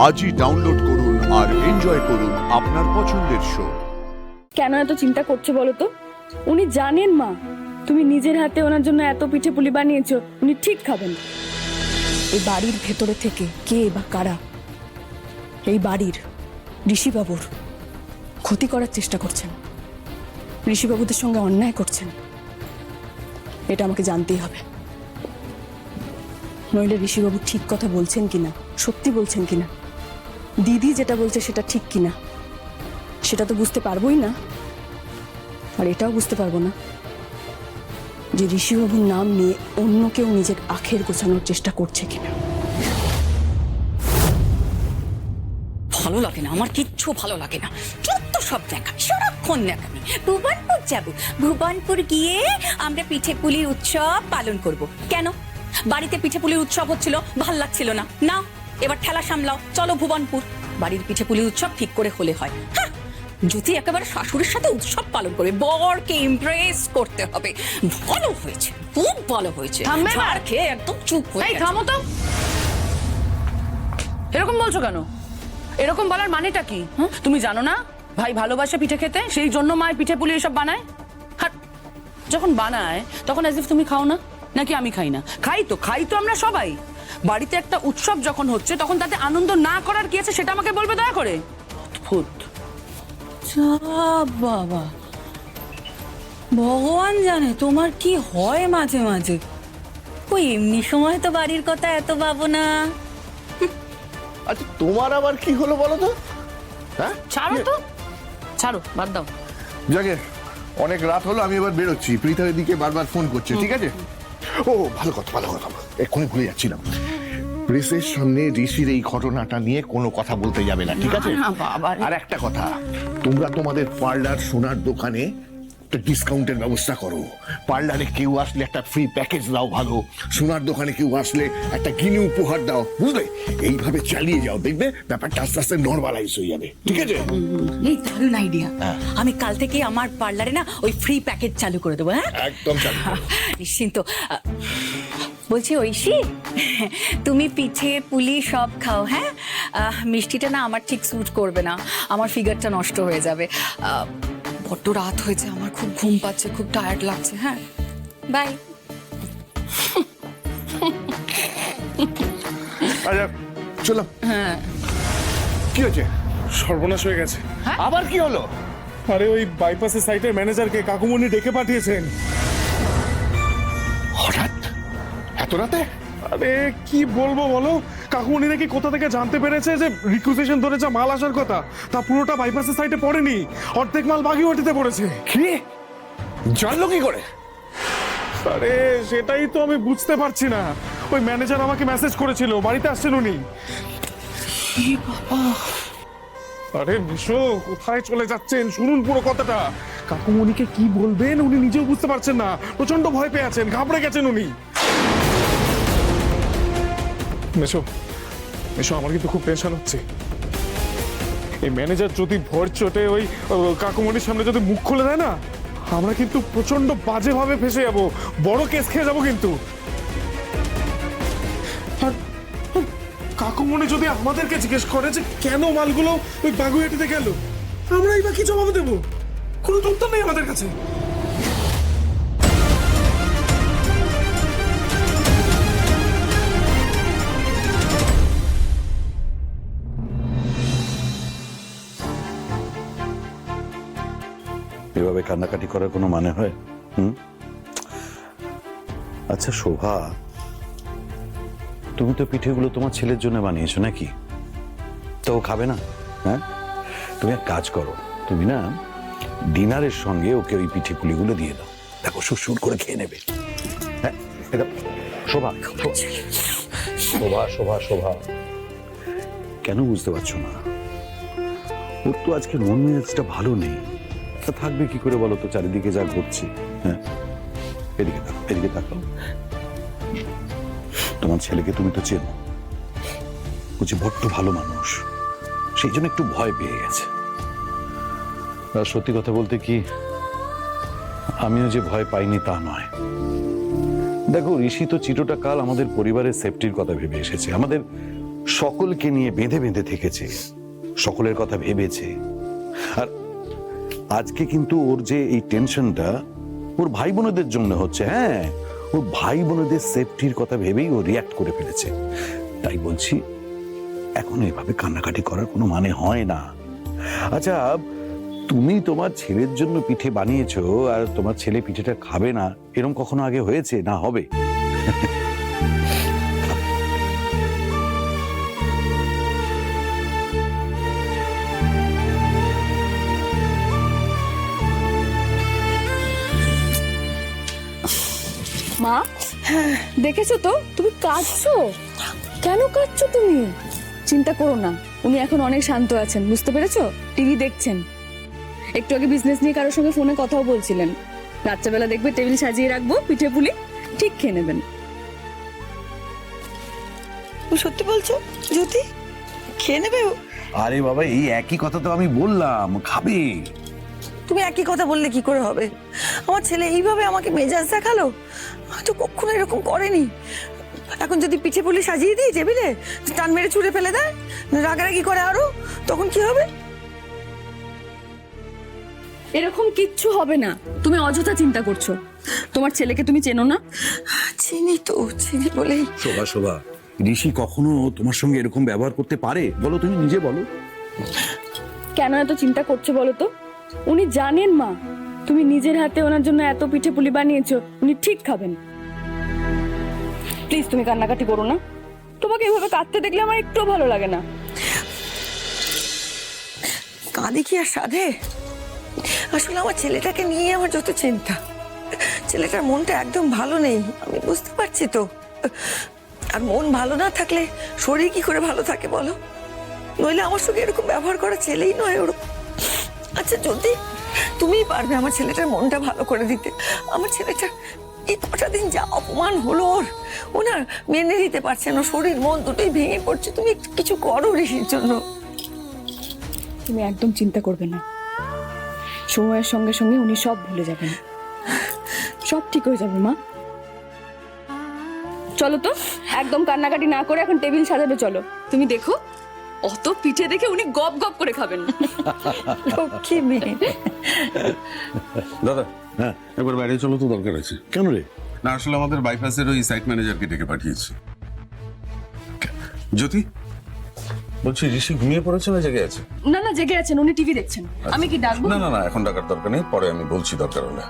আজই ডাউনলোড করুন আর এনজয় করুন আপনার পছন্দের শো। কেন এত চিন্তা করছো বলো তো? উনি জানেন মা, তুমি নিজের হাতে ওনার জন্য এত পিঠে পুলি বানিয়েছো, উনি ঠিক খাবেন। এই বাড়ির ভেতরে থেকে কে বা কারা এই বাড়ির ঋষিবাবুর ক্ষতি করার চেষ্টা করছেন, ঋষিবাবুদের সঙ্গে অন্যায় করছেন, এটা আমাকে জানতেই হবে। নইলে ঋষিবাবু ঠিক কথা বলছেন কিনা, সত্যি বলছেন কিনা, দিদি যেটা বলছে সেটা ঠিক কিনা, সেটা তো বুঝতে পারবোই না। আর এটাও বুঝতে পারবো না যে ঋষিবাবুর নাম নিয়ে অন্য কেউ নিজের আখের গোছানোর চেষ্টা করছে কিনা। ভালো লাগে না, আমার কিচ্ছু ভালো লাগে না। যত সব দেখা সারাক্ষণ দেখাবি। ভুবনপুর যাব, ভুবনপুর গিয়ে আমরা পিঠে পুলির উৎসব পালন করব। কেন? বাড়িতে পিঠে পুলির উৎসব হচ্ছিল, ভাল লাগছিল না। না, এবার ঠেলা সামলাও, চলো ভুবনপুর। বাড়ির পিঠে পুলির উৎসব ঠিক করে হলে হয়। হ্যাঁ, যদি একেবারে শাশুড়ির সাথে উৎসব পালন করবে, বরকে ইমপ্রেস করতে হবে। ভালো হয়েছে, খুব ভালো হয়েছে। থামবে এবার? ঝাড় খেয়ে একদম চুপ হয়ে এই গেছে। থামো তো, এরকম বলছো কেন? এরকম বলার মানেটা কি? তুমি জানো না ভাই ভালোবাসে পিঠে খেতে, সেই জন্য মায়ের পিঠে পুলি এসব বানায়। আর যখন বানায় তখন অ্যাজ ইফ তুমি খাও না, নাকি আমি খাই না? খাই তো আমরা সবাই। বাড়িতে একটা উৎসব যখন হচ্ছে তখন তাতে আনন্দ না করার কি আছে সেটা আমাকে বলবে দয়া করে। অদ্ভুত। বাবা, ভগবান জানে তোমার কি হয় মাঝে মাঝে। ওই এমনি সময় তো বাড়ির কথা এত ভাবো না। আচ্ছা তোমার আবার কি হলো বলো তো? হ্যাঁ ছাড়ো তো, ছাড়ো, বাদ দাও। জাগে, অনেক রাত হলো, আমি এবার বেরোচ্ছি। প্রীতার দিকে বারবার ফোন করছে, ঠিক আছে? ও ভালো কথা, ভালো কথা, এক্ষুনি ভুলে যাচ্ছিলাম। প্রেসের সামনে ঋষির এই ঘটনাটা নিয়ে কোনো কথা বলতে যাবে না, ঠিক আছে? না, বাবা রে। আর একটা কথা, তোমরা তোমাদের পার্লার সোনার দোকানে একটা ডিসকাউন্টের ব্যবস্থা করো। পার্লারে কেউ আসলে একটা ফ্রি প্যাকেজ দাও, ভালো। সোনার দোকানে কেউ আসলে একটা গিনি উপহার দাও, বুঝলে? এইভাবে চালিয়ে যাও, দেখবে ব্যাপারটা আস্তে আস্তে নর্মালাইজ হয়ে যাবে, ঠিক আছে? এই দারুণ আইডিয়া। আমি কাল থেকে আমার পার্লারে না ওই ফ্রি প্যাকেজ চালু করে দেবো। হ্যাঁ, একদম চালু করো। নিশ্চিন্ত। বলছি ঐশী, তুমি পিঠে পুলি সব খাও। হ্যাঁ, মিষ্টিটা না আমার ঠিক স্যুট করবে না, আমার ফিগারটা নষ্ট হয়ে যাবে। বড্ড রাত হয়েছে, আমার খুব ঘুম পাচ্ছে, খুব টায়ার্ড লাগছে। হ্যাঁ, বাই। আচ্ছা চলো। হ্যাঁ, কি হয়েছে? সর্বনাশ হয়ে গেছে। আবার কি হলো? আরে ওই বাইপাসের সাইটের ম্যানেজারকে কাকুমণি ডেকে পাঠিয়েছেন। হঠাৎ এত রাতে? আরে কি বলবো বলো, কাকুমণি নাকি কোথা থেকে জানতে পেরেছে যে রিকুইজিশন ধরে যা মাল আসার কথা তা পুরোটা বাইপাসের সাইটে পড়েনি, অর্ধেক মাল বাগিওয়াটিতে পড়েছে। কি জানলো কি করে? আরে সেটাই তো আমি বুঝতে পারছি না। ওই ম্যানেজার আমাকে মেসেজ করেছিল, বাড়িতে আসছেন উনি। আরে মিশো, কোথায় চলে যাচ্ছেন? শুনুন পুরো কথাটা। কাকুমণিকে কি বলবেন উনি নিজেও বুঝতে পারছেন না, প্রচন্ড ভয় পেয়ে আছেন, ঘাবড়ে গেছেন উনি। মেশো মেশো, আমার কিন্তু খুব টেনশন হচ্ছে। এই ম্যানেজার যদি ভর চটে ওই কাকুমণির সামনে যদি মুখ খুলে দেয় না, আমরা কিন্তু প্রচন্ড বাজেভাবে ফেসে যাবো, বড় কেস খেয়ে যাবো কিন্তু। আর কাকুমণি যদি আমাদেরকে জিজ্ঞেস করে যে কেন মালগুলো ওই বাগুইয়াটিতে গেল, আমরাই বা কি জবাব দেবো? কোনো উত্তর নেই আমাদের কাছে। এভাবে কান্নাকাটি করার কোনো মানে হয়? আচ্ছা শোভা, তুমি তো পিঠেগুলো তোমার ছেলের জন্য বানিয়েছো নাকি? তো ও খাবে না? হ্যাঁ, তুমি এক কাজ করো, তুমি না ডিনারের সঙ্গে ওকে ওই পিঠে পুলিগুলো দিয়ে দাও, দেখো সুর করে খেয়ে নেবে। হ্যাঁ, শোভা শোভা শোভা শোভা, কেন বুঝতে পারছো না? ওর তো আজকে মন মেজাজটা ভালো নেই। থাকবে কি করে বলো তো, চারিদিকে যা ঘটছে। হ্যাঁ, এদিকে থাকো, এদিকে থাকো। তোমার ছেলেকে তুমি তো চেনো, বুঝি বড্ড ভালো মানুষ, সেই জন্য একটু ভয় পেয়ে গেছে। আর সত্যি কথা বলতে কি, আমিও যে ভয় পাইনি তা নয়। দেখো ঋষি তো চিরটা কাল আমাদের পরিবারের সেফটির কথা ভেবে এসেছে, আমাদের সকলকে নিয়ে বেঁধে বেঁধে থেকেছে, সকলের কথা ভেবেছে। আর আজকে কিন্তু ওর যে এই টেনশনটা ওর ভাই বোনদের জন্য হচ্ছে। হ্যাঁ, ওর ভাই বোনদের সেফটির কথা ভেবেই ও রিয়াক্ট করে ফেলেছে। তাই বলছি, এখন এভাবে কান্নাকাটি করার কোনো মানে হয় না। আচ্ছা, তুমি তোমার ছেলের জন্য পিঠে বানিয়েছো আর তোমার ছেলে পিঠেটা খাবে না, এরকম কখনো আগে হয়েছে? না হবে? মা, দেখেছো তো তুমি কাঁদছো? কেন কাঁদছো তুমি? চিন্তা করো না, উনি এখন অনেক শান্ত আছেন, বুঝতে পেরেছো? টিভি দেখছেন। একটু আগে বিজনেস নিয়ে কারোর সঙ্গে ফোনে কথাও বলছিলেন। রাত্রেবেলা দেখবে টেবিল সাজিয়ে রাখবো, পিঠে পুলি ঠিক খেয়ে নেবেন। সত্যি বলছো জ্যোতি? খেয়ে নেবে ও? আরে বাবা, এই একই কথা তো আমি বললাম, খাবে। তুমি একই কথা বললে কি করে হবে? আমার ছেলে এইভাবে আমাকে মেজাজ দেখালো, হয়তো কখনো এরকম করেনি। এখন যদি পিঠে পুলি সাজিয়ে দিই টেবিলে, টান মেরে ছুঁড়ে ফেলে দেয়, রাগারাগি করে আরো, তখন কি হবে? এরকম কিচ্ছু হবে না, তুমি অযথা চিন্তা করছো। তোমার ছেলেকে তুমি চেনো না? চিনি তো, চিনি বলেই। শোভা, শোভা, ঋষি কখনো তোমার সঙ্গে এরকম ব্যবহার করতে পারে? বলো, তুমি নিজে বলো। কেন এত চিন্তা করছো বলো তো? উনি জানেন মা, তুমি নিজের হাতে ওনার জন্য এত পিঠে পুলি বানিয়েছো, উনি ঠিক খাবেন। প্লিজ তুমি কান্নাকাটি করো না। তোমাকে এভাবে কাঁদতে দেখলে আমার একটু ভালো লাগে না। কাঁদে কি আর সাধে? আসলে আমার ছেলেটাকে নিয়ে আমার যত চিন্তা। ছেলেটার মনটা একদম ভালো নেই, আমি বুঝতে পারছি তো। আর মন ভালো না থাকলে শরীর কি করে ভালো থাকে বলো? নইলে আমার সঙ্গে এরকম ব্যবহার করা ছেলেই নয় ওরকম। আচ্ছা, যদি তুমিই পারবে আমার ছেলেটার মনটা ভালো করে দিতে। আমার ছেলেটা এই কটা দিন যা অপমান হলো ও না মেনে নিতে পারছে না, শরীর মন দুটোই ভেঙে পড়ছে। তুমি একটু কিছু করো ঋষির জন্য। তুমি একদম চিন্তা করবে না, সময়ের সঙ্গে সঙ্গে উনি সব ভুলে যাবেন, সব ঠিক হয়ে যাবে মা। চলো তো, একদম কান্নাকাটি না করে এখন টেবিল সাজাবে চলো। তুমি দেখো, অত পিঠে দেখে উনি গপ গপ করে খাবেন। লক্ষ্মী মেয়ে। দাদা, হ্যাঁ, একবার বাইরে চলো তো, দরকার আছে। কেন রে? না, আসলে আমাদের বাইপাসের ওই সাইট ম্যানেজারকে ডেকে পাঠিয়েছি। জ্যোতি, বলছি ঋষি ঘুমিয়ে পড়েছে না জেগে আছে? না না, জেগে আছেন, উনি টিভি দেখছেন। আমি কি ডাকবো? না না না, এখন ডাকার দরকার নেই, পরে আমি বলছি দরকার হলে।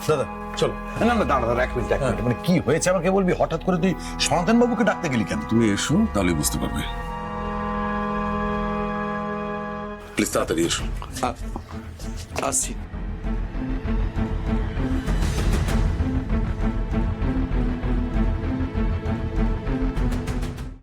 দাদা চলো। না না, দাঁড়া দাঁড়া, এক মিনিট, মানে কি হয়েছে আমাকে বলবি? হঠাৎ করে তুই সনাতন বাবুকে ডাকতে গেলি কেন? তুমি এসো, তাহলে বুঝতে পারবে। প্লিজ তাড়াতাড়ি এসো। আসছি।